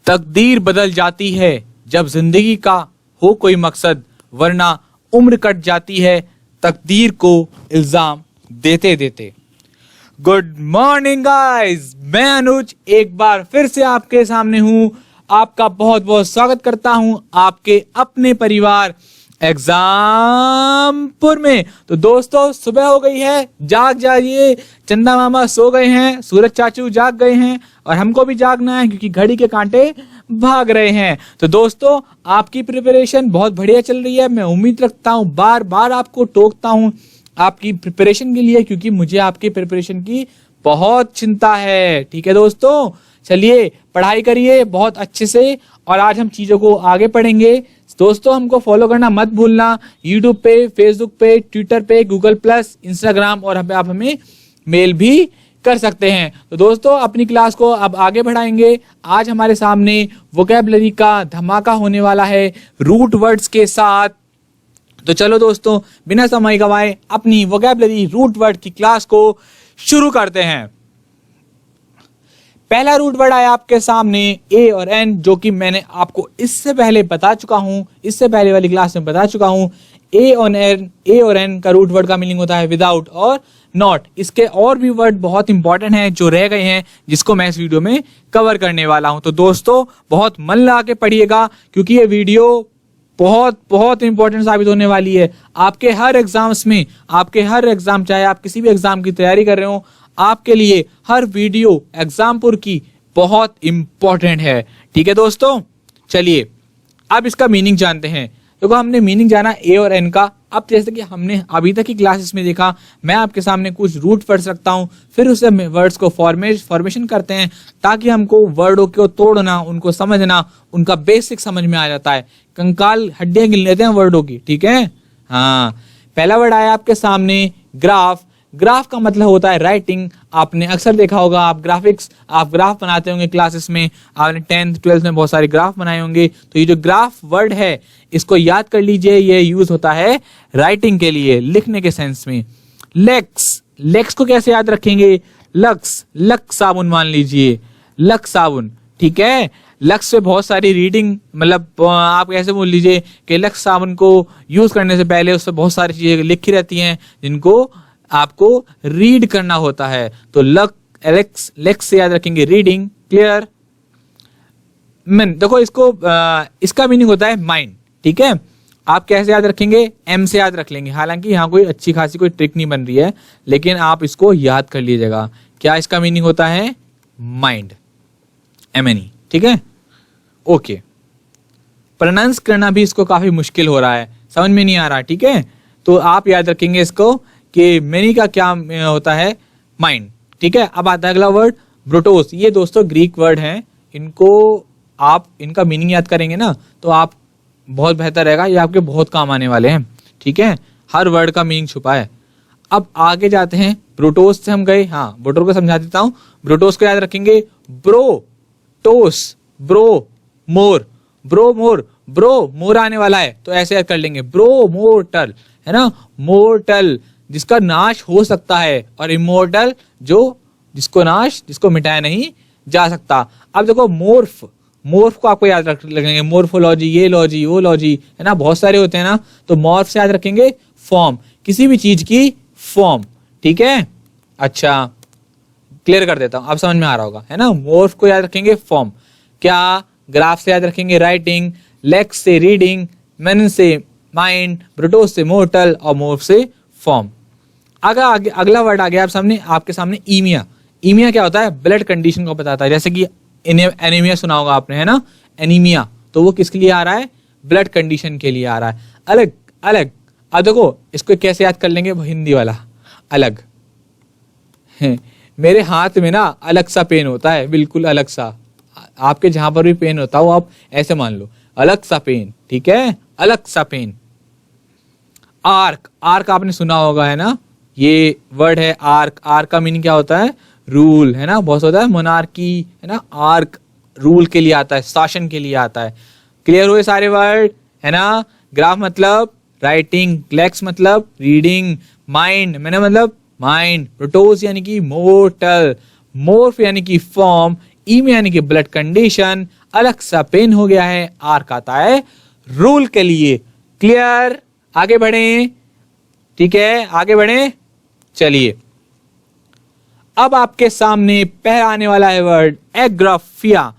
तकदीर बदल जाती है जब जिंदगी का हो कोई मकसद, वरना उम्र कट जाती है तकदीर को इल्जाम देते देते। गुड मॉर्निंग गाइस, मैं अनुज एक बार फिर से आपके सामने हूं। आपका बहुत बहुत स्वागत करता हूं आपके अपने परिवार एग्जामपुर में। तो दोस्तों, सुबह हो गई है, जाग जाइए। चंदा मामा सो गए हैं, सूरज चाचू जाग गए हैं और हमको भी जागना है क्योंकि घड़ी के कांटे भाग रहे हैं। तो दोस्तों, आपकी प्रिपरेशन बहुत बढ़िया चल रही है। मैं उम्मीद रखता हूं, बार बार आपको टोकता हूं आपकी प्रिपरेशन के लिए, क्योंकि मुझे आपकी प्रिपरेशन की बहुत चिंता है। ठीक है दोस्तों, चलिए पढ़ाई करिए बहुत अच्छे से और आज हम चीजों को आगे पढ़ेंगे। दोस्तों, हमको फॉलो करना मत भूलना, यूट्यूब पे, फेसबुक पे, ट्विटर पे, गूगल प्लस, इंस्टाग्राम और आप हमें मेल भी कर सकते हैं। तो दोस्तों, अपनी क्लास को अब आगे बढ़ाएंगे। आज हमारे सामने वोकैबुलरी का धमाका होने वाला है रूट वर्ड्स के साथ। तो चलो दोस्तों, बिना समय गवाए अपनी वोकैबुलरी रूट वर्ड की क्लास को शुरू करते हैं। पहला रूट वर्ड आया आपके सामने ए और एन, जो कि मैंने आपको इससे पहले बता चुका हूं, इससे पहले वाली क्लास में बता चुका हूं। ए और एन का रूट वर्ड का मीनिंग होता है विदाउट और नॉट। इसके और भी वर्ड बहुत इंपॉर्टेंट हैं जो रह गए हैं, जिसको मैं इस वीडियो में कवर करने वाला हूं। तो दोस्तों, बहुत मन लगा के पढ़िएगा क्योंकि ये वीडियो बहुत बहुत इंपॉर्टेंट साबित होने वाली है आपके हर एग्जाम्स में। आपके हर एग्जाम, चाहे आप किसी भी एग्जाम की तैयारी कर रहे हो, आपके लिए हर वीडियो एग्जामपुर की बहुत इंपॉर्टेंट है। ठीक है दोस्तों, चलिए अब इसका मीनिंग जानते हैं। देखो, हमने मीनिंग जाना ए और एन का। अब जैसे कि हमने अभी तक की क्लासेस में देखा, मैं आपके सामने कुछ रूट वर्ड्स रखता हूं, फिर उसे वर्ड्स को फॉर्मेशन करते हैं ताकि हमको वर्डों को तोड़ना, उनको समझना, उनका बेसिक समझ में आ जाता है। कंकाल हड्डियां गिन लेते हैं वर्डों की। ठीक है, हाँ। पहला वर्ड आया आपके सामने ग्राफ। ग्राफ का मतलब होता है राइटिंग। आपने अक्सर देखा होगा, आप ग्राफ बनाते होंगे क्लासेस में। आपने 10th 12th में बहुत सारे ग्राफ बनाए होंगे। तो ये जो ग्राफ वर्ड है, इसको याद कर लीजिए। ये यूज होता है राइटिंग के लिए, लिखने के सेंस में। लेक्स को कैसे याद रखेंगे? लक्स साबुन मान लीजिए, लक्स साबुन। ठीक है, लक्स से बहुत सारी रीडिंग, मतलब आप कैसे बोल लीजिए कि लक्स साबुन को यूज करने से पहले उससे बहुत सारी चीजें लिखी रहती हैं जिनको आपको रीड करना होता है। तो लेक्स से याद रखेंगे रीडिंग। क्लियर? देखो, इसका मीनिंग होता है माइंड। ठीक है, आप कैसे याद रखेंगे? एम से याद रख लेंगे। हालांकि यहाँ कोई अच्छी खासी कोई ट्रिक नहीं बन रही है, लेकिन आप इसको याद कर लीजिएगा। क्या इसका मीनिंग होता है? Mind, MNE। ठीक है, ओके। प्रोनाउंस करना भी इसको काफी मुश्किल हो रहा है, समझ में नहीं आ रहा। ठीक है, तो आप याद रखेंगे इसको कि मेनी का क्या होता है? माइंड। ठीक है, अब आता है अगला वर्ड ब्रोटोस। ये दोस्तों ग्रीक वर्ड हैं। इनका मीनिंग याद करेंगे ना तो आप बहुत बेहतर रहेगा, ये आपके बहुत काम आने वाले हैं। ठीक है, हर वर्ड का मीनिंग छुपा है। अब आगे जाते हैं। ब्रोटोस से हम गए, हाँ, ब्रोटो को समझा देता हूं। ब्रोटोस को याद रखेंगे ब्रोटोस, ब्रो मोर आने वाला है तो ऐसे याद कर लेंगे, ब्रो मोर्टल, है ना। मोर्टल जिसका नाश हो सकता है, और इमोर्टल जिसको मिटाया नहीं जा सकता। अब देखो, मोर्फ को आपको याद रखेंगे। मोर्फोलॉजी, ये लॉजी, वो लॉजी, है ना, बहुत सारे होते हैं ना। तो मॉर्फ से याद रखेंगे फॉर्म, किसी भी चीज की फॉर्म। ठीक है, अच्छा, क्लियर कर देता हूं, अब समझ में आ रहा होगा, है ना। मोर्फ को याद रखेंगे फॉर्म। क्या? ग्राफ से याद रखेंगे राइटिंग, लेक्स से रीडिंग, मेन से माइंड, ब्रोटोस से मोर्टल और मोर्फ से फॉर्म। अगला वर्ड आ गया आपके सामने ईमिया। ईमिया क्या होता है? ब्लड कंडीशन को बताता है। जैसे कि एनीमिया सुना होगा आपने, है ना, एनीमिया। तो वो किसके लिए आ रहा है? ब्लड कंडीशन के लिए आ रहा है। अलग। अब देखो, इसको कैसे याद कर लेंगे? हिंदी वाला अलग। मेरे हाथ में ना अलग सा पेन होता है, बिल्कुल अलग सा। आपके जहां पर भी पेन होता हो, आप ऐसे मान लो, अलग सा पेन। ठीक है, अलग सा पेन। आर्क आपने सुना होगा, है ना, ये वर्ड है आर्क। आर्क का मीनिंग क्या होता है? रूल, है ना, बहुत होता है मोनार्की, है ना। आर्क रूल के लिए आता है, शासन के लिए आता है। क्लियर हुए सारे वर्ड, है ना। ग्राफ मतलब राइटिंग, लेक्स मतलब रीडिंग, माइंड मैंने मतलब माइंड, प्रोटोस यानी कि मोर्टल, मोर्फ यानी कि फॉर्म, ई में यानी कि ब्लड कंडीशन, अलग सा पेन हो गया है, आर का आता है रूल के लिए। क्लियर? आगे बढ़े, ठीक है, आगे बढ़े। चलिए अब आपके सामने पहला आने वाला है वर्ड एग्राफिया।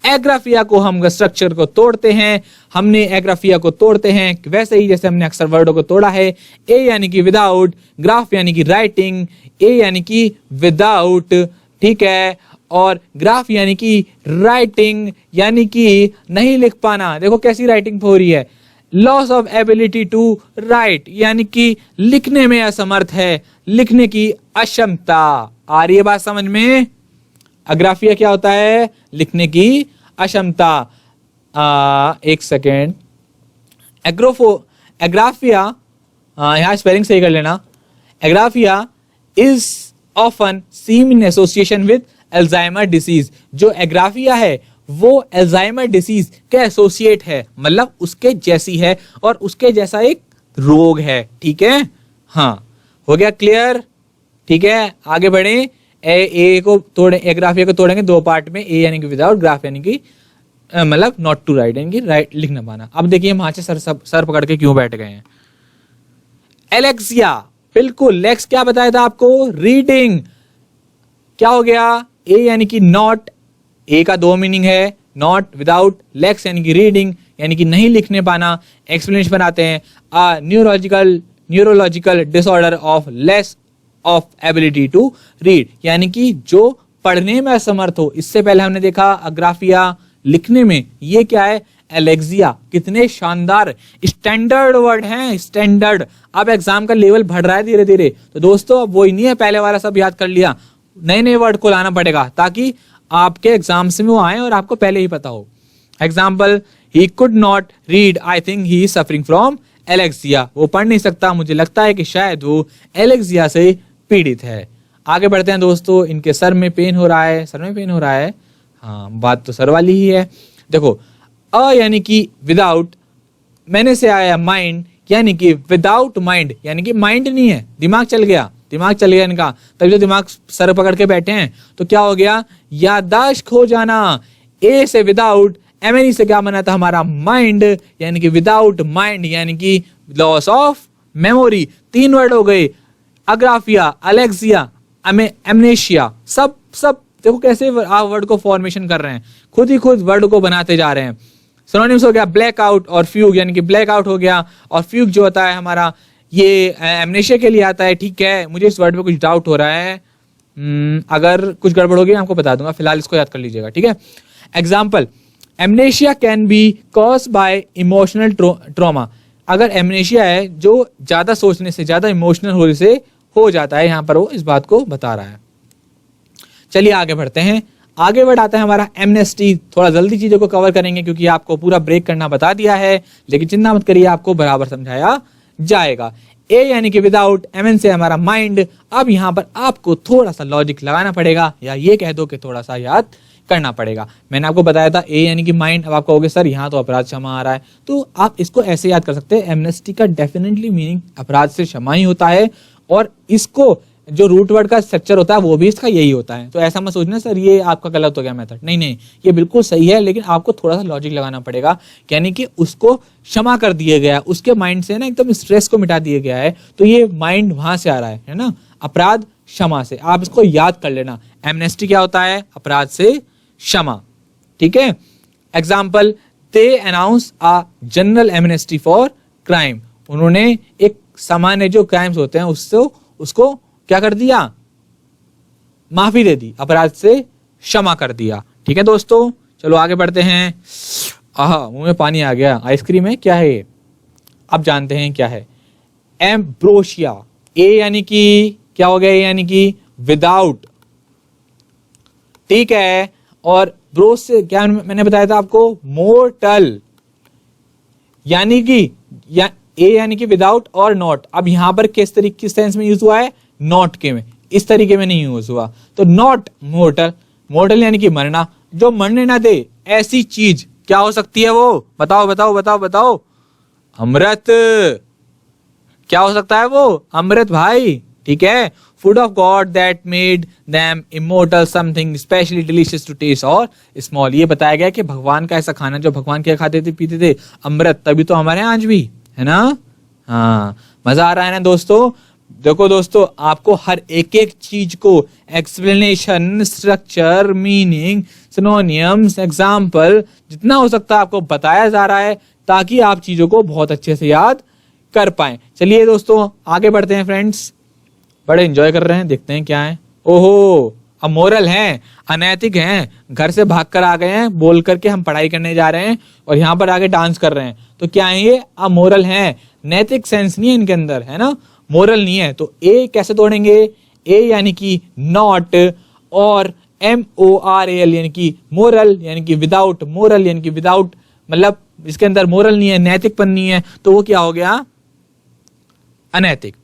एग्राफिया को हम स्ट्रक्चर को तोड़ते हैं, हमने एग्राफिया को तोड़ते हैं वैसे ही जैसे हमने अक्सर वर्डों को तोड़ा है। ए यानी कि विदाउट, ग्राफ यानी कि राइटिंग, ए यानी कि विदाउट, ठीक है, और ग्राफ यानी कि राइटिंग यानी कि नहीं लिख पाना। देखो कैसी राइटिंग हो रही है, loss of ability to write यानी कि लिखने में असमर्थ है, लिखने की अक्षमता। आ रही है बात समझ में? अग्राफिया क्या होता है? लिखने की अक्षमता। एक सेकेंड, एग्राफिया, यहां स्पेलिंग सही कर लेना। Agraphia is often seen in association with Alzheimer's disease. जो एग्राफिया है वो अल्जाइमर डिसीज के एसोसिएट है, मतलब उसके जैसी है और उसके जैसा एक रोग है, ठीक है। हाँ, हो गया क्लियर? ठीक है, आगे बढ़े। ए को तोड़े, एग्राफिया को तोड़ेंगे दो पार्ट में, ए यानी कि विदाउट, ग्राफ यानी कि मतलब नॉट टू राइट यानी कि राइट लिख ना पाना। अब देखिए हम से सर पकड़ के क्यों बैठ गए हैं। एलेक्सिया, बिल्कुल, लेक्स क्या बताया था आपको? रीडिंग। क्या हो गया? ए यानी कि नॉट, ए का दो मीनिंग है, नॉट विदाउट, लेक्स यानी कि रीडिंग यानी कि नहीं लिखने पाना। एक्सप्लेनेशन बनाते हैं, neurological disorder of less of ability to read यानी कि जो पढ़ने में असमर्थ हो। इससे पहले हमने देखा अग्राफिया लिखने में, ये क्या है? एलेक्सिया। कितने शानदार स्टैंडर्ड वर्ड हैं, स्टैंडर्ड। अब एग्जाम का लेवल बढ़ रहा है धीरे धीरे, तो दोस्तों अब वही नहीं है पहले वाला सब याद कर लिया, नए नए वर्ड को लाना पड़ेगा ताकि आपके एग्जाम्स में वो आए और आपको पहले ही पता हो। Example, he could not read, I think he is suffering from Alexia. वो पढ़ नहीं सकता, मुझे लगता है कि शायद वो एलेक्सिया से पीड़ित है। आगे बढ़ते हैं दोस्तों। इनके सर में पेन हो रहा है, सर में पेन हो रहा है, हाँ बात तो सर वाली ही है। देखो, अ यानी कि विदाउट, मैंने से आया माइंड यानी कि विदाउट माइंड यानी कि माइंड नहीं है, दिमाग चल गया, दिमाग चल गया इनका, तभी तो दिमाग सर पकड़ के बैठे हैं। तो क्या हो गया? याददाश्त खो जाना। ए से विदाउट, एमएनई से क्या बना था हमारा? माइंड यानी कि विदाउट माइंड यानी कि लॉस ऑफ मेमोरी। तीन वर्ड हो गए, अग्राफिया, अलेक्सिया, एमनेशिया। सब देखो कैसे आप वर्ड को फॉर्मेशन कर रहे हैं, खुद ही खुद वर्ड को बनाते जा रहे हैं। सिनोनिम्स हो गया ब्लैकआउट और फ्यूग यानी कि ब्लैकआउट हो गया, और फ्यूग जो होता है हमारा ये एमनेशिया के लिए आता है, ठीक है। मुझे इस वर्ड में कुछ डाउट हो रहा है, अगर कुछ गड़बड़ होगी आपको बता दूंगा, फिलहाल इसको याद कर लीजिएगा, ठीक है। Example, amnesia can be cause by emotional trauma. अगर एमनेशिया है जो ज्यादा सोचने से, ज्यादा इमोशनल होने से हो जाता है, यहां पर वो इस बात को बता रहा है। चलिए आगे बढ़ते हैं। आगे वर्ड आता है हमारा एमनेस्टी। थोड़ा जल्दी चीजों को कवर करेंगे क्योंकि आपको पूरा ब्रेक करना बता दिया है, लेकिन चिंता मत करिए, आपको बराबर समझाया जाएगा। ए यानी कि विदाउट, एमएन से हमारा माइंड। अब यहां पर आपको थोड़ा सा लॉजिक लगाना पड़ेगा, या ये कह दो कि थोड़ा सा याद करना पड़ेगा। मैंने आपको बताया था ए यानी कि माइंड। अब आप कहोगे सर यहाँ तो अपराध क्षमा आ रहा है, तो आप इसको ऐसे याद कर सकते हैं, एमनेस्टी का डेफिनेटली मीनिंग अपराध से क्षमा ही होता है, और इसको जो रूट वर्ड का स्ट्रक्चर होता है वो भी इसका यही होता है। तो ऐसा मत सोचना सर ये आपका गलत हो गया मेथड, नहीं नहीं, ये बिल्कुल सही है, लेकिन आपको थोड़ा सा लॉजिक लगाना पड़ेगा। यानी कि उसको क्षमा कर दिया गया, उसके माइंड से ना एकदम स्ट्रेस को मिटा दिया गया है, तो ये माइंड वहां से आ रहा है ना, अपराध क्षमा से। आप इसको याद कर लेना, एमनेस्टी क्या होता है? अपराध से क्षमा, ठीक है। Example, they announce a general amnesty for crime. उन्होंने एक सामान्य जो क्राइम्स होते हैं उसको क्या कर दिया? माफी दे दी, अपराध से क्षमा कर दिया, ठीक है दोस्तों। चलो आगे बढ़ते हैं। मुंह में पानी आ गया, आइसक्रीम है क्या है? अब जानते हैं क्या है। एम्ब्रोशिया, ए यानी कि क्या हो गया? ए यानी कि विदाउट, ठीक है, और ब्रोस से क्या मैंने बताया था आपको? मोर्टल, यानी कि ए यानी कि विदाउट और नॉट। अब यहां पर किस सेंस में यूज हुआ है? नॉट के में, इस तरीके में नहीं यूज हुआ, तो नॉट मोर्टल। मोर्टल यानी कि मरना, जो मरने ना दे ऐसी चीज क्या हो सकती है? वो बताओ बताओ बताओ बताओ। अमृत। क्या हो सकता है वो? अमृत भाई, ठीक है। Food of god that made them immortal, something specially delicious to taste और स्मॉल। ये बताया गया कि भगवान का ऐसा खाना जो भगवान क्या खाते थे, पीते थे, अमृत, तभी तो हमारे यहाँ आज भी है ना। हाँ, मजा आ रहा है ना दोस्तों। देखो दोस्तों, आपको हर एक एक चीज को explanation, structure, meaning, synonyms, example जितना हो सकता है आपको बताया जा रहा है ताकि आप चीजों को बहुत अच्छे से याद कर पाए। चलिए दोस्तों आगे बढ़ते हैं फ्रेंड्स। बड़े एंजॉय कर रहे हैं, देखते हैं क्या है। ओहो, अमोरल हैं, अनैतिक हैं, घर से भागकर आ गए हैं बोल करके हम पढ़ाई करने जा रहे हैं और यहाँ पर आगे डांस कर रहे हैं, तो क्या है ये? अमोरल हैं, नैतिक सेंस नहीं है इनके अंदर, है ना, मोरल नहीं है। तो ए कैसे तोड़ेंगे? ए यानी कि नॉट, और MORAL यानी कि मोरल, यानी कि विदाउट, मोरल यानी कि विदाउट, मतलब इसके अंदर मोरल नहीं है, नैतिकपन नहीं है, तो वो क्या हो गया? अनैतिक।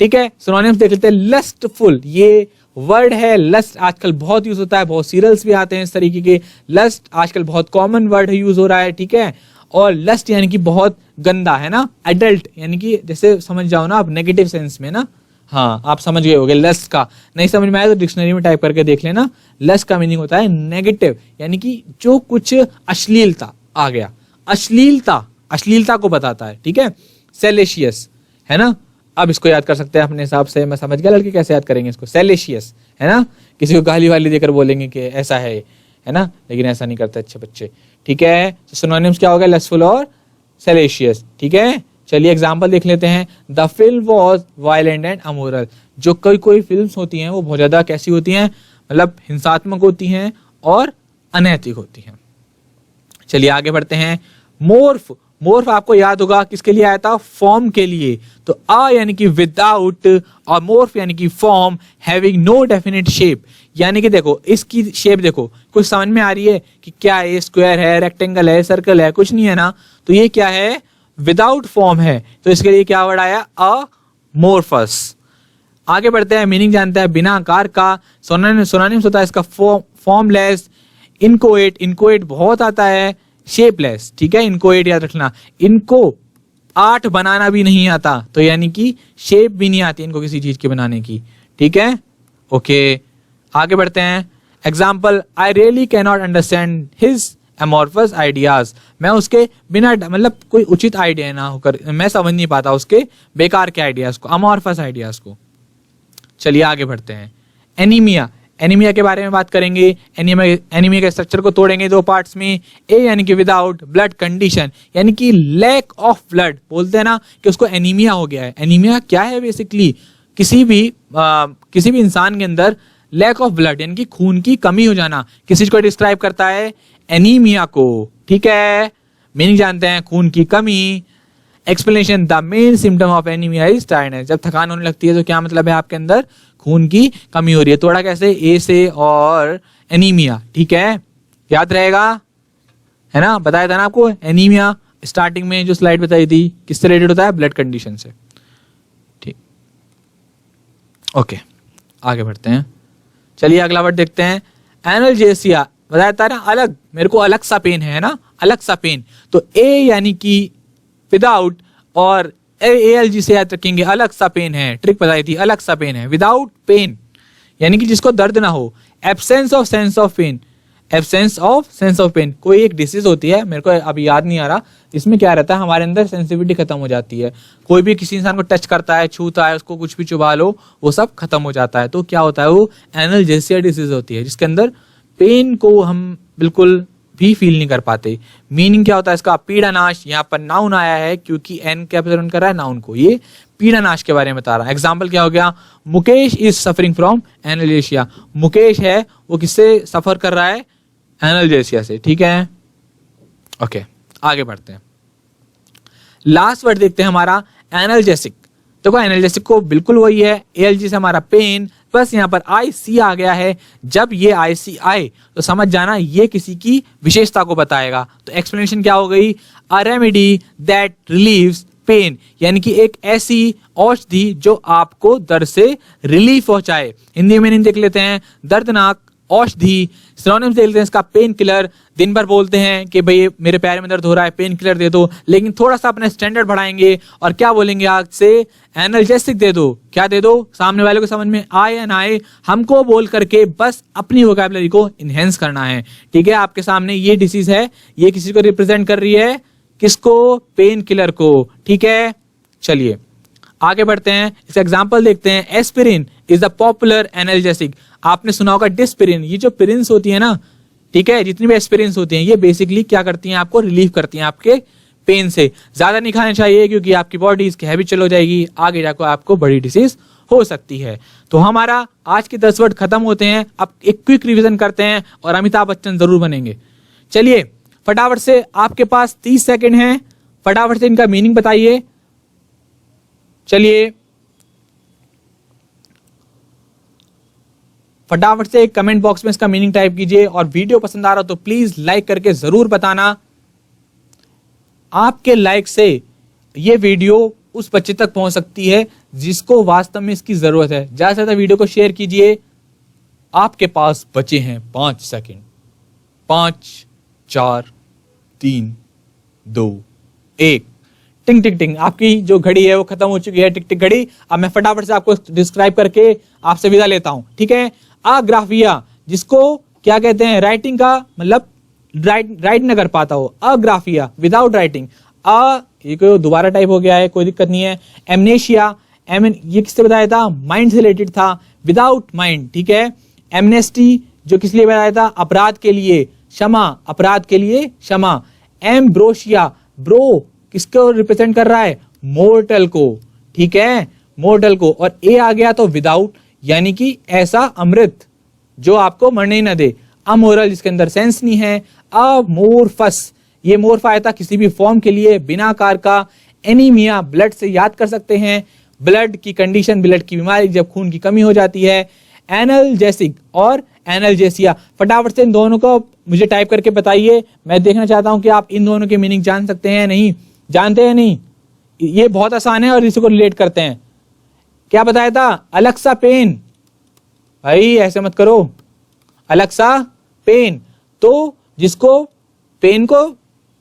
ठीक है, सिनोनिम्स देख लेते हैं। लस्टफुल, ये वर्ड है, लस्ट आजकल बहुत यूज होता है, बहुत सीरियल्स भी आते हैं इस तरीके के। लस्ट आजकल बहुत कॉमन वर्ड यूज हो रहा है, ठीक है। और लस्ट यानी कि बहुत गंदा, है ना। एडल्ट यानी कि जैसे समझ जाओ ना आप, नेगेटिव सेंस में ना। हाँ, आप समझ गए होगे। लस्ट का नहीं समझ में आया तो डिक्शनरी में टाइप करके देख लेना। लस्ट का मीनिंग होता है नेगेटिव, यानी कि जो कुछ अश्लीलता आ गया, अश्लीलता को बताता है, ठीक है। सेलेशियस, है ना। अब इसको याद कर सकते हैं अपने हिसाब से, मैं समझ गया लड़के कैसे याद करेंगे इसको। सेलेशियस, है ना, किसी को गाली वाली देकर बोलेंगे कि ऐसा है ना, लेकिन ऐसा नहीं करते अच्छे बच्चे, ठीक है। तो सिनोनिम्स क्या होगा? लस्टफुल और सेलेशियस, ठीक है। चलिए एग्जांपल देख लेते हैं। The film was violent and amoral. जो कोई फिल्म्स होती हैं वो बहुत ज्यादा कैसी होती हैं? मतलब हिंसात्मक होती हैं और अनैतिक होती हैं। चलिए आगे बढ़ते हैं। मोर्फ, मोर्फ आपको याद होगा किसके लिए आया था? फॉर्म के लिए। तो अ यानी कि विदाउट, और मोर्फ यानी कि form having no definite shape, यानी कि देखो इसकी शेप देखो, कुछ समझ में आ रही है कि क्या है? स्क्वायर है, रेक्टेंगल है, सर्कल है, कुछ नहीं है ना। तो ये क्या है? विदाउट फॉर्म है, तो इसके लिए क्या वर्ड आया? अमोर्फस। आगे बढ़ते हैं, मीनिंग जानते हैं। बिना आकार का सिनोनिम्स होता है इसका फॉर्मलेस, इनकोएट, इनकोएट बहुत आता है, शेपलेस, ठीक है। इनकोएट याद रखना। इनको आर्ट बनाना भी नहीं आता, तो यानी कि शेप भी नहीं आती इनको किसी चीज के बनाने की, ठीक है। ओके, आगे बढ़ते हैं। Example, I really can not understand his amorphous ideas. मैं उसके बिना, मतलब कोई उचित आइडिया ना होकर मैं समझ नहीं पाता उसके बेकार के आइडियाज को, अमोर्फस आइडियाज को। चलिए आगे बढ़ते हैं। एनीमिया, एनीमिया के बारे में बात करेंगे। एनीमिया के स्ट्रक्चर को तोड़ेंगे दो पार्ट्स में। ए यानी कि विदाउट, ब्लड कंडीशन यानी कि लैक ऑफ ब्लड, बोलते हैं ना कि उसको एनीमिया हो गया है। एनीमिया क्या है? बेसिकली किसी भी इंसान के अंदर लैक ऑफ ब्लड यानी कि खून की कमी हो जाना, किसी को डिस्क्राइब करता है एनीमिया को, ठीक है। मीनिंग जानते हैं। खून की कमी। Explanation, the main symptom of anaemia is tiredness. जब थकान होने लगती है तो क्या मतलब है? आपके अंदर खून की कमी हो रही है। थोड़ा कैसे? ए से और एनीमिया, ठीक है, याद रहेगा, है ना। बताया था ना आपको, एनीमिया स्टार्टिंग में जो स्लाइड बताई थी, किससे रिलेटेड होता है? ब्लड कंडीशन से, ठीक। ओके, आगे बढ़ते हैं। चलिए अगला वर्ड देखते हैं। एनाल्जेसिया, बताया था ना, अलग, मेरे को अलग सा पेन है ना, अलग सा पेन। तो ए यानी कि विदाउट, और ALG से याद रखेंगे, अलग सा पेन है। ट्रिक बताई थी, अलग सा पेन है। विदाउट पेन यानी कि जिसको दर्द ना हो। Absence of sense of pain, absence of sense of pain कोई एक डिसीज होती है, मेरे को अभी याद नहीं आ रहा। इसमें क्या रहता है? हमारे अंदर सेंसिटिविटी खत्म हो जाती है। कोई भी किसी इंसान को टच करता है, छूता है, उसको कुछ भी चुभा लो, वो सब खत्म हो जाता है। तो क्या होता है? वो एनाल्जेसिया डिसीज होती है, जिसके अंदर पेन को हम बिल्कुल भी फील नहीं कर पाते। मीनिंग क्या होता है इसका? पीड़ानाश। यहाँ पर नाउन आया है क्योंकि एन क्या प्रेजेंट कर रहा है? नाउन को। ये पीड़ानाश के बारे में बता रहा है। एग्जाम्पल क्या हो गया? Mukesh is suffering from analgesia. Mukesh है वो किससे सफर कर रहा है? एनाल्जेसिया से, ठीक है। ओके, आगे बढ़ते हैं। लास्ट वर्ड देखते हैं हमारा एनाल्जेसिक। देखो एनाल्जेसिक को बिल्कुल वही है, ALG से हमारा पेन, बस यहाँ पर IC आ गया है। जब ये IC आए तो समझ जाना ये किसी की विशेषता को बताएगा। तो एक्सप्लेनेशन क्या हो गई? A remedy that relieves pain, यानी कि एक ऐसी औषधि जो आपको दर्द से रिलीफ पहुंचाए। हिंदी में देख लेते हैं। दर्दनाक औषधि सिनोनिम्स देख लेते हैं इसका। पेन किलर, दिन भर बोलते हैं कि भाई मेरे पैर में दर्द हो रहा है, पेन किलर दे दो, लेकिन थोड़ा सा अपने स्टैंडर्ड बढ़ाएंगे और क्या बोलेंगे आज से, एनाल्जेसिक दे दो। क्या दे दो, सामने वाले को समझ में आए या ना आए, हमको बोल करके बस अपनी वोकैबुलरी को इनहेंस करना है। ठीक है, आपके सामने ये डिसीज है, ये किसी को रिप्रेजेंट कर रही है, किसको, पेन किलर को। ठीक है, चलिए आगे बढ़ते हैं, इसका एग्जांपल देखते हैं। Aspirin is the popular analgesic. आपने सुना होगा डिस्पिरिन, ये जो पिरिन्स होती है ना, ठीक है, जितनी भी एस्पिरिन्स होती हैं ये बेसिकली क्या करती हैं, आपको रिलीफ करती हैं आपके पेन से। ज्यादा नहीं खाने चाहिए क्योंकि आपकी बॉडी इसकी हैबिचुअल हो जाएगी, आगे जाकर आपको बड़ी डिसीज हो सकती है। तो हमारा आज के 10 वर्ड खत्म होते हैं। अब एक क्विक रिवीजन करते हैं और अमिताभ बच्चन जरूर बनेंगे। चलिए फटाफट से, आपके पास 30 सेकंड हैं, फटाफट से इनका मीनिंग बताइए। चलिए फटाफट से कमेंट बॉक्स में इसका मीनिंग टाइप कीजिए, और वीडियो पसंद आ रहा हो तो प्लीज लाइक करके जरूर बताना। आपके लाइक से ये वीडियो उस बच्चे तक पहुंच सकती है जिसको वास्तव में इसकी जरूरत है। ज्यादा से ज्यादा वीडियो को शेयर कीजिए। आपके पास बचे हैं 5 सेकंड। 5, 4, 3, 2, 1। टिंग टिंग टिंग, आपकी जो घड़ी है वो खत्म हो चुकी है, टिक टिक घड़ी। अब मैं फटाफट से आपको डिस्क्राइब करके आपसे विदा लेता हूं। ठीक है, अग्राफिया, जिसको क्या कहते हैं, राइटिंग का मतलब राइट न कर पाता हो, अग्राफिया, विदाउट राइटिंग। ये कोई दोबारा टाइप हो गया है, कोई दिक्कत नहीं है। एमनेशिया, ये किससे बताया था, माइंड से रिलेटेड था, विदाउट माइंड। ठीक है, एमनेस्टी जो किस लिए बताया था, अपराध के लिए, क्षमा, अपराध के लिए क्षमा। एम्ब्रोशिया, ब्रो किसको रिप्रेजेंट कर रहा है, मोर्टल को। ठीक है, मोर्टल को। और ए आ गया तो विदाउट, यानी कि ऐसा अमृत जो आपको मरने ही न दे। अमोरल, जिसके अंदर सेंस नहीं है। अमोरफस, ये मोर्फ आया था किसी भी फॉर्म के लिए, बिना कार का। एनीमिया, ब्लड से याद कर सकते हैं, ब्लड की कंडीशन, ब्लड की बीमारी जब खून की कमी हो जाती है। एनाल्जेसिक और एनाल्जेसिया, फटाफट से इन दोनों को मुझे टाइप करके बताइए। मैं देखना चाहता हूं कि आप इन दोनों के मीनिंग जान सकते हैं नहीं, जानते हैं नहीं। ये बहुत आसान है और इसी को रिलेट करते हैं। क्या बताया था, अलेक्सा पेन, भाई ऐसे मत करो, अलेक्सा पेन, तो जिसको पेन को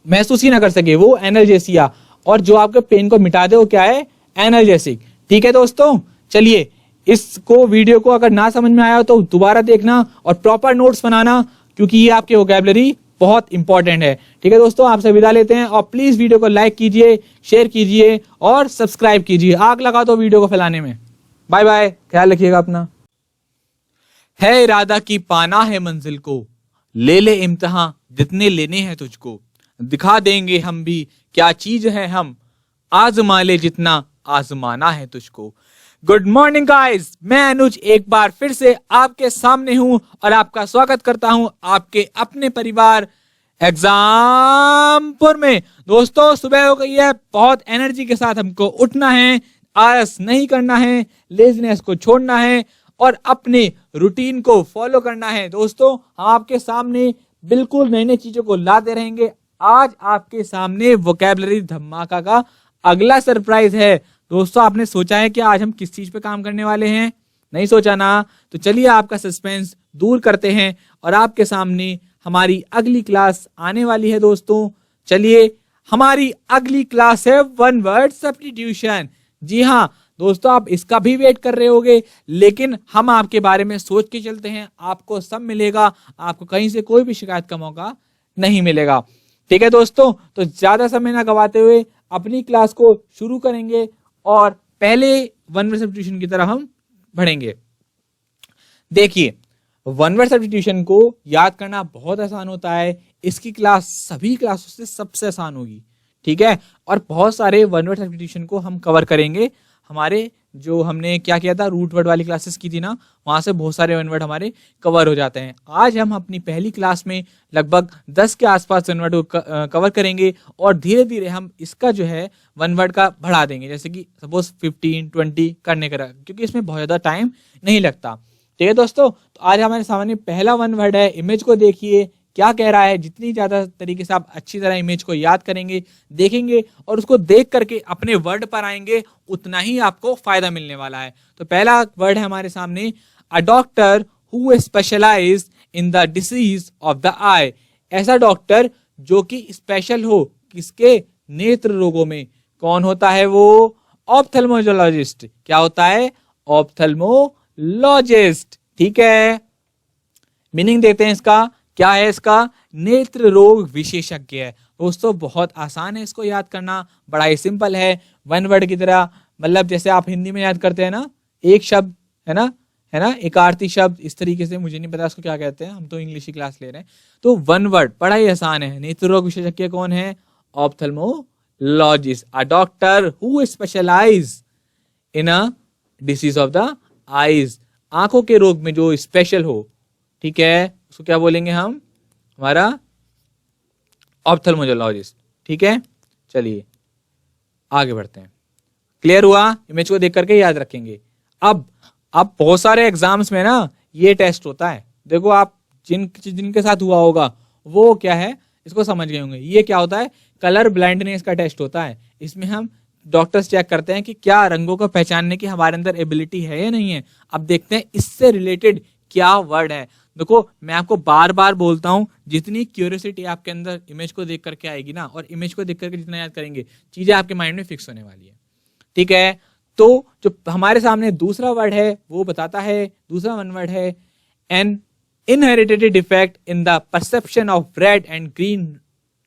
महसूस ही ना कर सके वो एनाल्जेसिया, और जो आपके पेन को मिटा दे वो क्या है, एनाल्जेसिक। ठीक है दोस्तों, चलिए इसको, वीडियो को अगर ना समझ में आया तो दोबारा देखना और प्रॉपर नोट्स बनाना, क्योंकि ये आपकी वोकैबुलरी बहुत इंपॉर्टेंट है। ठीक है दोस्तों, आपसे विदा लेते हैं, और प्लीज वीडियो को लाइक कीजिए, शेयर कीजिए और सब्सक्राइब कीजिए। आग लगा दो वीडियो को फैलाने में। बाय बाय, ख्याल रखिएगा अपना। है इरादा की पाना है मंजिल को, ले ले इम्तिहां जितने लेने हैं तुझको, दिखा देंगे हम भी क्या चीज है हम, आजमा ले जितना आजमाना है तुझको। गुड मॉर्निंग गाइस, मैं अनुज एक बार फिर से आपके सामने हूं और आपका स्वागत करता हूं आपके अपने परिवार एग्जामपुर में। दोस्तों सुबह हो गई है, बहुत एनर्जी के साथ हमको उठना है, आलस नहीं करना है, लेजीनेस को छोड़ना है और अपने रूटीन को फॉलो करना है। दोस्तों हम आपके सामने बिल्कुल नई नई चीजों को लाते रहेंगे। आज आपके सामने वोकैबुलरी धमाका का अगला सरप्राइज है। दोस्तों आपने सोचा है कि आज हम किस चीज पे काम करने वाले हैं, नहीं सोचा ना? तो चलिए आपका सस्पेंस दूर करते हैं और आपके सामने हमारी अगली क्लास आने वाली है। दोस्तों चलिए, हमारी अगली क्लास है वन वर्ड सब्स्टिट्यूशन। जी हाँ दोस्तों, आप इसका भी वेट कर रहे होगे, लेकिन हम आपके बारे में सोच के चलते हैं, आपको सब मिलेगा, आपको कहीं से कोई भी शिकायत का मौका नहीं मिलेगा। ठीक है दोस्तों, तो ज्यादा समय ना गवाते हुए अपनी क्लास को शुरू करेंगे और पहले वन वर्ड सब्स्टिट्यूशन की तरफ हम बढ़ेंगे। देखिए, वन वर्ड सब्स्टिट्यूशन को याद करना बहुत आसान होता है। इसकी क्लास सभी क्लासों से सबसे आसान होगी। ठीक है, और बहुत सारे वन वर्ड सब्स्टिट्यूशन को हम कवर करेंगे। हमारे जो हमने क्या किया था, रूट वर्ड वाली क्लासेस की थी ना, वहां से बहुत सारे वन वर्ड हमारे कवर हो जाते हैं। आज हम अपनी पहली क्लास में लगभग 10 के आसपास वन वर्ड को कवर करेंगे और धीरे धीरे हम इसका जो है वन वर्ड का बढ़ा देंगे, जैसे कि सपोज 15-20 करने का, क्योंकि इसमें बहुत ज्यादा टाइम नहीं लगता। ठीक है दोस्तों, तो आज हमारे सामने पहला वन वर्ड है। इमेज को देखिए क्या कह रहा है। जितनी ज्यादा तरीके से आप अच्छी तरह इमेज को याद करेंगे, देखेंगे और उसको देख करके अपने वर्ड पर आएंगे, उतना ही आपको फायदा मिलने वाला है। तो पहला वर्ड है हमारे सामने, a doctor who specialised in the disease of the eye. ऐसा डॉक्टर जो कि स्पेशल हो किसके, नेत्र रोगों में। कौन होता है वो, ऑप्थेल्मोलॉजिस्ट। क्या होता है, ऑप्थेल्मोलॉजिस्ट। ठीक है, मीनिंग देते हैं इसका, क्या है इसका, नेत्र रोग विशेषज्ञ है। दोस्तों बहुत आसान है इसको याद करना, बड़ा ही सिंपल है, वन वर्ड की तरह। मतलब जैसे आप हिंदी में याद करते हैं ना, एक शब्द है ना, एक आरती शब्द, इस तरीके से, मुझे नहीं पता उसको क्या कहते हैं, हम तो इंग्लिश की क्लास ले रहे हैं। तो वन वर्ड बड़ा ही आसान है। नेत्र रोग विशेषज्ञ कौन है, ophthalmologist, a doctor who specialize in a disease of the eyes, आंखों के रोग में जो स्पेशल हो। ठीक है, उसको क्या बोलेंगे हम, हमारा ऑप्थेल्मोलॉजिस्ट। ठीक है, चलिए आगे बढ़ते हैं। क्लियर हुआ, इमेज को देख करके याद रखेंगे। अब बहुत सारे एग्जाम्स में ना ये टेस्ट होता है, देखो आप जिनके साथ हुआ होगा वो क्या है, इसको समझ गए होंगे। ये क्या होता है, कलर ब्लाइंडनेस का टेस्ट होता है। इसमें हम डॉक्टर्स चेक करते हैं कि क्या रंगों को पहचानने की हमारे अंदर एबिलिटी है या नहीं है। अब देखते हैं इससे रिलेटेड क्या वर्ड है। देखो मैं आपको बार बार बोलता हूं, जितनी क्यूरियोसिटी आपके अंदर इमेज को देख करके आएगी ना, और इमेज को देख करके जितना याद करेंगे, चीजें आपके माइंड में फिक्स होने वाली है। ठीक है, तो जो हमारे सामने दूसरा वर्ड है वो बताता है, दूसरा वन वर्ड है an inherited defect in the perception of red and green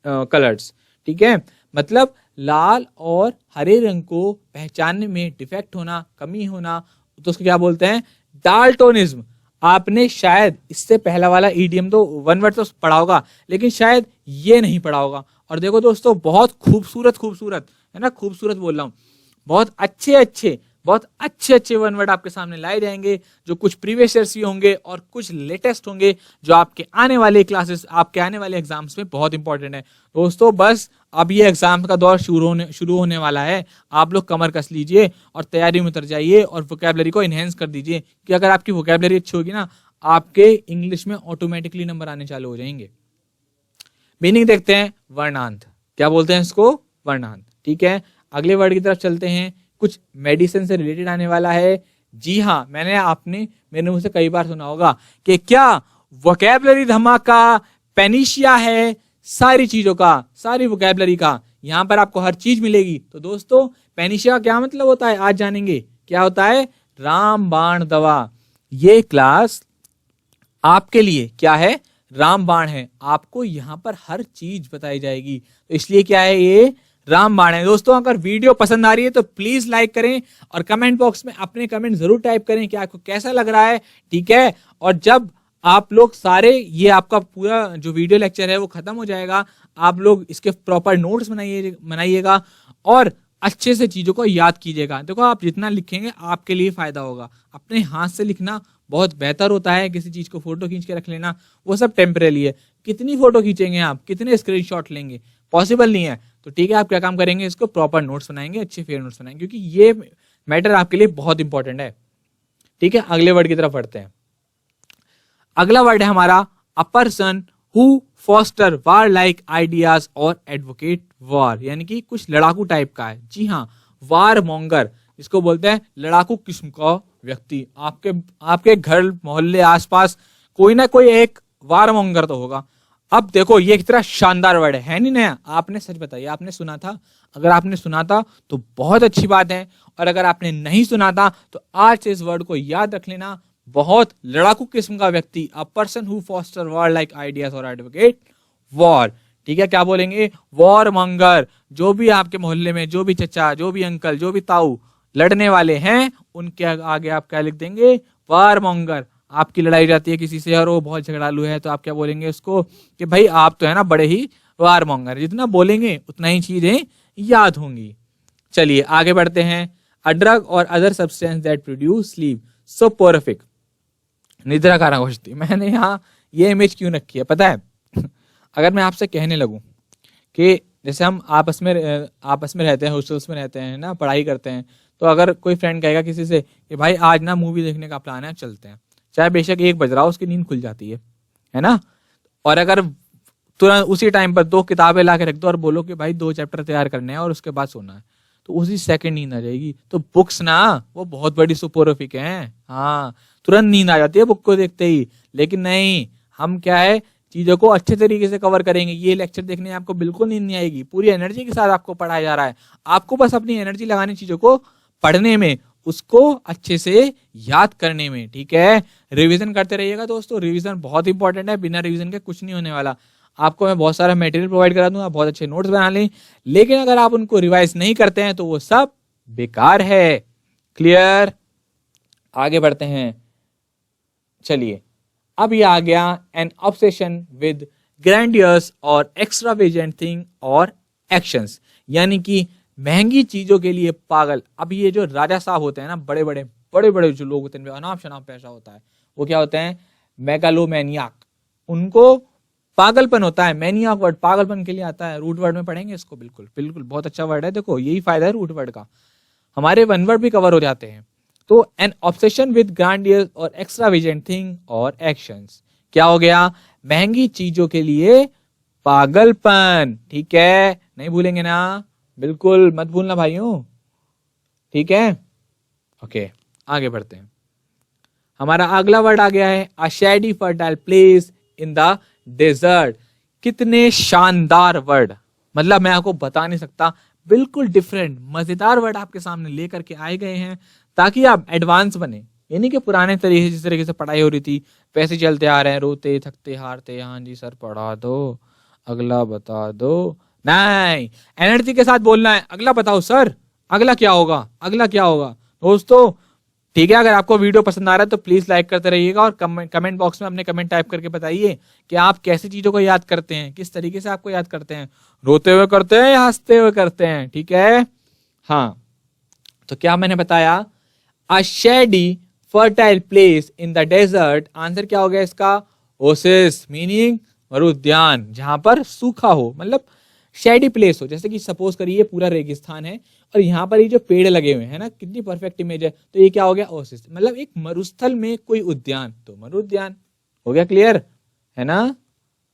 colours. ठीक है, मतलब लाल और हरे रंग को पहचानने में डिफेक्ट होना, कमी होना, तो उसको क्या बोलते हैं, डाल्टोनिज्म। आपने शायद इससे पहला वाला ईडीएम तो वन वर्ड तो पढ़ा होगा, लेकिन शायद ये नहीं पढ़ा होगा। और देखो दोस्तों बहुत खूबसूरत है ना, खूबसूरत बोल रहा हूं, बहुत अच्छे वन वर्ड आपके सामने लाए जाएंगे, जो कुछ प्रीवियस ईयर्स ही होंगे और कुछ लेटेस्ट होंगे, जो आपके आने वाले क्लासेस, आपके आने वाले एग्जाम्स में बहुत इंपॉर्टेंट है। दोस्तों बस अब ये एग्जाम का दौर शुरू होने वाला है, आप लोग कमर कस लीजिए और तैयारी में उतर जाइए और वोकैबुलरी को इनहेंस कर दीजिए, कि अगर आपकी वोकैबुलरी अच्छी होगी ना, आपके इंग्लिश में ऑटोमेटिकली नंबर आने चालू हो जाएंगे। मीनिंग देखते हैं, वर्णांत। क्या बोलते हैं इसको, वर्णांत। ठीक है, अगले वर्ड की तरफ चलते हैं। कुछ मेडिसिन से रिलेटेड आने वाला है। जी हाँ, मेरे मुंह से कई बार सुना होगा कि क्या वोकैबुलरी धमाका पेनिशिया है, सारी चीजों का, सारी वोकैबुलरी का, यहां पर आपको हर चीज मिलेगी। तो दोस्तों पेनिशिया क्या मतलब होता है, आज जानेंगे। क्या होता है, रामबाण दवा। ये क्लास आपके लिए क्या है, रामबाण है। आपको यहां पर हर चीज बताई जाएगी, तो इसलिए क्या है, ये रामबाण है। दोस्तों अगर वीडियो पसंद आ रही है तो प्लीज लाइक करें और कमेंट बॉक्स में अपने कमेंट जरूर टाइप करें कि आपको कैसा लग रहा है। ठीक है, और जब आप लोग सारे, ये आपका पूरा जो वीडियो लेक्चर है वो खत्म हो जाएगा, आप लोग इसके प्रॉपर नोट्स बनाइएगा और अच्छे से चीजों को याद कीजिएगा। देखो आप जितना लिखेंगे आपके लिए फायदा होगा। अपने हाथ से लिखना बहुत बेहतर होता है, किसी चीज को फोटो खींच के रख लेना वो सब टेम्परेरी है। कितनी फोटो खींचेंगे आप, कितने स्क्रीनशॉट लेंगे, पॉसिबल नहीं है। तो ठीक है, आप क्या काम करेंगे, इसको प्रॉपर नोट्स बनाएंगे, अच्छे फेयर नोट्स बनाएंगे, क्योंकि ये मैटर आपके लिए बहुत इंपॉर्टेंट है। ठीक है, अगले वर्ड की तरफ बढ़ते हैं। अगला वर्ड है हमारा a person who foster war like ideas और एडवोकेट वार, यानी कि कुछ लड़ाकू टाइप का है। जी हाँ, वार मॉन्गर, इसको बोलते हैं लड़ाकू किस्म का व्यक्ति। आपके घर मोहल्ले आसपास कोई ना कोई एक वार मॉन्गर तो होगा। अब देखो ये कितना शानदार वर्ड है नहीं नया, आपने सच बताइए, आपने सुना था? अगर आपने सुना था तो बहुत अच्छी बात है, और अगर आपने नहीं सुना था तो आज से इस वर्ड को याद रख लेना। बहुत लड़ाकू किस्म का व्यक्ति, a person who foster war like ideas और एडवोकेट वॉर। ठीक है, क्या बोलेंगे, वॉर मॉन्गर। जो भी आपके मोहल्ले में, जो भी चचा, जो भी अंकल, जो भी ताऊ लड़ने वाले हैं, उनके आगे आप क्या लिख देंगे, वार मॉन्गर। आपकी लड़ाई जाती है किसी से और वो बहुत झगड़ालू है, तो आप क्या बोलेंगे उसको कि भाई आप तो है ना बड़े ही वार मॉन्गर। जितना बोलेंगे उतना ही चीजें याद होंगी। चलिए आगे बढ़ते हैं। A drug or other substance that produce sleep soporific, निद्रा कारक औषधि। मैंने यहाँ ये इमेज क्यों रखी है पता है? अगर मैं आपसे कहने लगूं कि जैसे हम आपस में रहते हैं, हॉस्टल्स में रहते हैं ना, पढ़ाई करते हैं, तो अगर कोई फ्रेंड कहेगा किसी से कि भाई आज ना मूवी देखने का प्लान है, चलते हैं, चाहे बेशक 1 बज रहा हो, उसकी नींद खुल जाती है ना। और अगर तुरंत उसी टाइम पर 2 किताबें ला के रख दो और बोलो कि भाई 2 चैप्टर तैयार करने हैं और उसके बाद सोना है, तो उसी सेकंड नींद आ जाएगी। तो बुक्स ना वो बहुत बड़ी सुपोरिफिक हैं, हाँ, तुरंत नींद आ जाती है बुक को देखते ही। लेकिन नहीं, हम क्या है चीजों को अच्छे तरीके से कवर करेंगे। ये लेक्चर देखने आपको बिल्कुल नींद नहीं आएगी, पूरी एनर्जी के साथ आपको पढ़ाया जा रहा है। आपको बस अपनी एनर्जी लगानी चीजों को पढ़ने में, उसको अच्छे से याद करने में, ठीक है। रिवीजन करते रहिएगा दोस्तों, रिवीजन बहुत इंपॉर्टेंट है, बिना रिवीजन के कुछ नहीं होने वाला। आपको मैं बहुत सारा मटेरियल प्रोवाइड करा दूंगा, बहुत अच्छे नोट्स बना लें, लेकिन अगर आप उनको रिवाइज नहीं करते हैं तो वो सब बेकार है। क्लियर? आगे बढ़ते हैं। चलिए, अब ये आ गया एन ऑब्सेशन विद ग्रैंडियस और एक्स्ट्रावेजेंट थिंग और एक्शंस, यानी कि महंगी चीजों के लिए पागल। अब ये जो राजा साहब होते हैं ना, बड़े बड़े जो लोग होते हैं, अनाप शनाप पैसा होता है, वो क्या होते हैं? मेगालोमैनियाक। उनको पागलपन होता है। मैनियाक वर्ड पागलपन के लिए आता है, रूट वर्ड में पढ़ेंगे इसको। बिल्कुल बिल्कुल बहुत अच्छा वर्ड है, देखो यही फायदा है रूट वर्ड का, हमारे वन वर्ड भी कवर हो जाते हैं। तो एन ऑब्सेशन विद ग्रैंडियस और एक्स्ट्रावेजेंट थिंग और एक्शंस, क्या हो गया? महंगी चीजों के लिए पागलपन, ठीक है, नहीं भूलेंगे ना, बिल्कुल मत भूलना भाइयों, ठीक है। ओके, आगे बढ़ते हैं। हमारा अगला वर्ड आ गया है a shady fertile place in the desert. कितने शानदार वर्ड, मतलब मैं आपको बता नहीं सकता, बिल्कुल डिफरेंट मजेदार वर्ड आपके सामने लेकर के आए गए हैं ताकि आप एडवांस बने। यानी कि पुराने तरीके जिस तरीके से पढ़ाई हो रही थी वैसे चलते आ रहे हैं, रोते थकते हारते, हाँ जी सर पढ़ा दो, अगला बता दो, नहीं, एनर्जी के साथ बोलना है। अगला बताओ सर, अगला क्या होगा, अगला क्या होगा दोस्तों, ठीक है। अगर आपको वीडियो पसंद आ रहा है तो प्लीज लाइक करते रहिएगा और कमेंट बॉक्स में अपने कमेंट टाइप करके बताइए कि आप कैसी चीजों को याद करते हैं, किस तरीके से आपको याद करते हैं, रोते हुए करते हैं या हंसते हुए करते हैं, ठीक है। हाँ, तो क्या मैंने बताया? A shady fertile place in the desert, answer क्या हो गया इसका? ओसिस, मीनिंग मरुद्यान, जहां पर सूखा हो, मतलब शेडी प्लेस हो। जैसे कि सपोज करिए पूरा रेगिस्तान है और यहाँ पर ये जो पेड़ लगे हुए हैं ना, कितनी परफेक्ट इमेज है, तो ये क्या हो गया? ओसिस, मतलब एक मरुस्थल में कोई उद्यान, तो मरुद्यान हो गया। क्लियर है ना?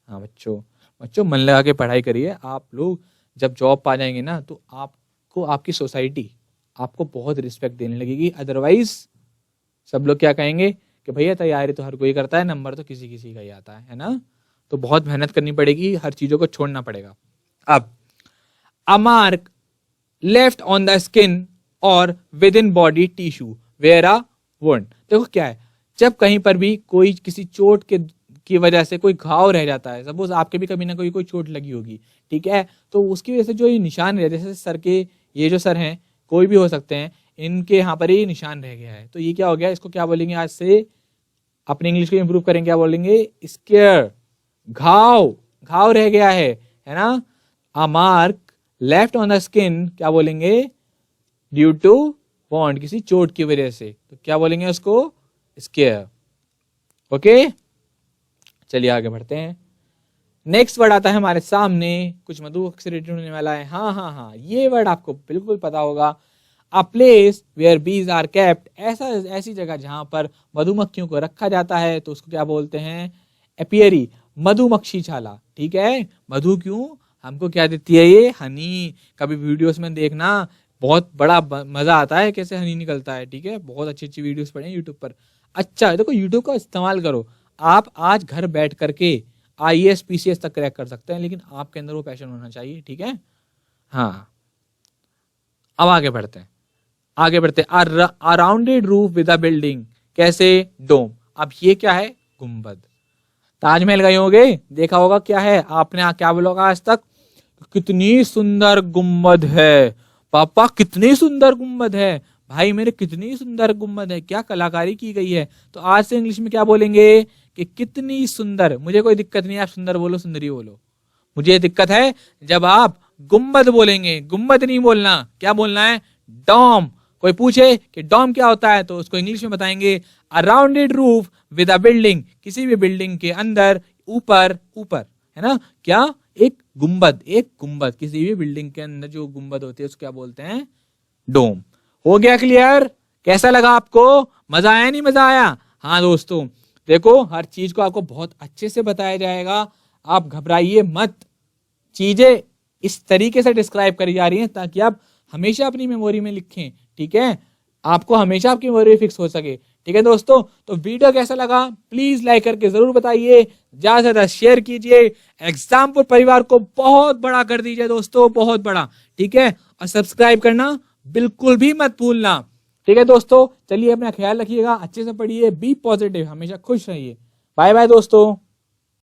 हाँ बच्चों मन लगा के पढ़ाई करिए। आप लोग जब जॉब पा जाएंगे ना तो आपको आपकी सोसाइटी आपको बहुत रिस्पेक्ट देने लगेगी। अदरवाइज सब लोग क्या कहेंगे कि भैया तैयारी तो हर कोई करता है, नंबर तो किसी किसी का ही आता है ना। तो बहुत मेहनत करनी पड़ेगी, हर चीजों को छोड़ना पड़ेगा। अब a mark left on the skin or within body tissue where a wound. देखो क्या है, जब कहीं पर भी कोई किसी चोट की वजह से कोई घाव रह जाता है, सपोज आपके भी कभी ना कोई चोट लगी होगी, ठीक है, तो उसकी वजह से जो ये निशान रह, जैसे सर के ये जो सर हैं कोई भी हो सकते हैं, इनके यहाँ पर ये निशान रह गया है, तो ये क्या हो गया? इसको क्या बोलेंगे? आज से अपने इंग्लिश को इंप्रूव करेंगे, क्या बोलेंगे? स्केयर, घाव रह गया है ना। अ mark left on the skin, क्या बोलेंगे? ड्यू टू वॉन्ड, किसी चोट की वजह से, तो क्या बोलेंगे उसको? स्केयर। ओके, चलिए आगे बढ़ते हैं। नेक्स्ट वर्ड आता है हमारे सामने, कुछ मधु से रिलेटेड होने वाला है। हाँ, ये वर्ड आपको बिल्कुल पता होगा। A place where bees are kept, ऐसी जगह जहां पर मधुमक्खियों को रखा जाता है, तो उसको क्या बोलते हैं? एपियरी, मधुमक्खीशाला, ठीक है। मधु क्यों? हमको क्या देती है ये? हनी। कभी वीडियोस में देखना, बहुत बड़ा मजा आता है कैसे हनी निकलता है, ठीक है। बहुत अच्छी वीडियोस पढ़े यूट्यूब पर। अच्छा देखो, यूट्यूब का इस्तेमाल करो। आप आज घर बैठ करके IAS PCS तक क्रैक कर सकते हैं, लेकिन आपके अंदर वो पैशन होना चाहिए, ठीक है। हाँ, अब आगे बढ़ते हैं। Rounded roof with a building, कैसे? डोम। अब ये क्या है? गुंबद। ताजमहल गए होगे, देखा होगा क्या है, आपने क्या बोला होगा आज तक? कितनी सुंदर गुंबद है पापा, कितनी सुंदर गुंबद है भाई मेरे, कितनी सुंदर गुंबद है, क्या कलाकारी की गई है। तो आज से इंग्लिश में क्या बोलेंगे कि कितनी सुंदर। मुझे कोई दिक्कत नहीं है, आप सुंदर बोलो, सुंदरी बोलो, मुझे दिक्कत है जब आप गुंबद बोलेंगे। गुंबद नहीं बोलना, क्या बोलना है? डॉम। कोई पूछे कि डॉम क्या होता है तो उसको इंग्लिश में बताएंगे अ rounded roof with a building, किसी भी बिल्डिंग के अंदर ऊपर है ना, क्या? एक गुंबद किसी भी बिल्डिंग के अंदर जो गुंबद होती है उसको क्या बोलते हैं? डोम। हो गया क्लियर? कैसा लगा आपको? मजा आया नहीं मजा आया? हाँ दोस्तों, देखो हर चीज को आपको बहुत अच्छे से बताया जाएगा, आप घबराइए मत। चीजें इस तरीके से डिस्क्राइब करी जा रही हैं ताकि आप हमेशा अपनी मेमोरी में लिखें, ठीक है, आपको हमेशा आपकी मेमोरी फिक्स हो सके, ठीक है दोस्तों, तो वीडियो कैसा लगा प्लीज लाइक करके जरूर बताइए, ज्यादा से ज्यादा शेयर कीजिए, एग्जामपुर परिवार को बहुत बड़ा कर दीजिए दोस्तों, बहुत बड़ा। ठीक है, और सब्सक्राइब करना बिल्कुल भी मत भूलना। ठीक है दोस्तों, चलिए अपना ख्याल रखिएगा, अच्छे से पढ़िए, बी पॉजिटिव, हमेशा खुश रहिए। बाय बाय दोस्तों।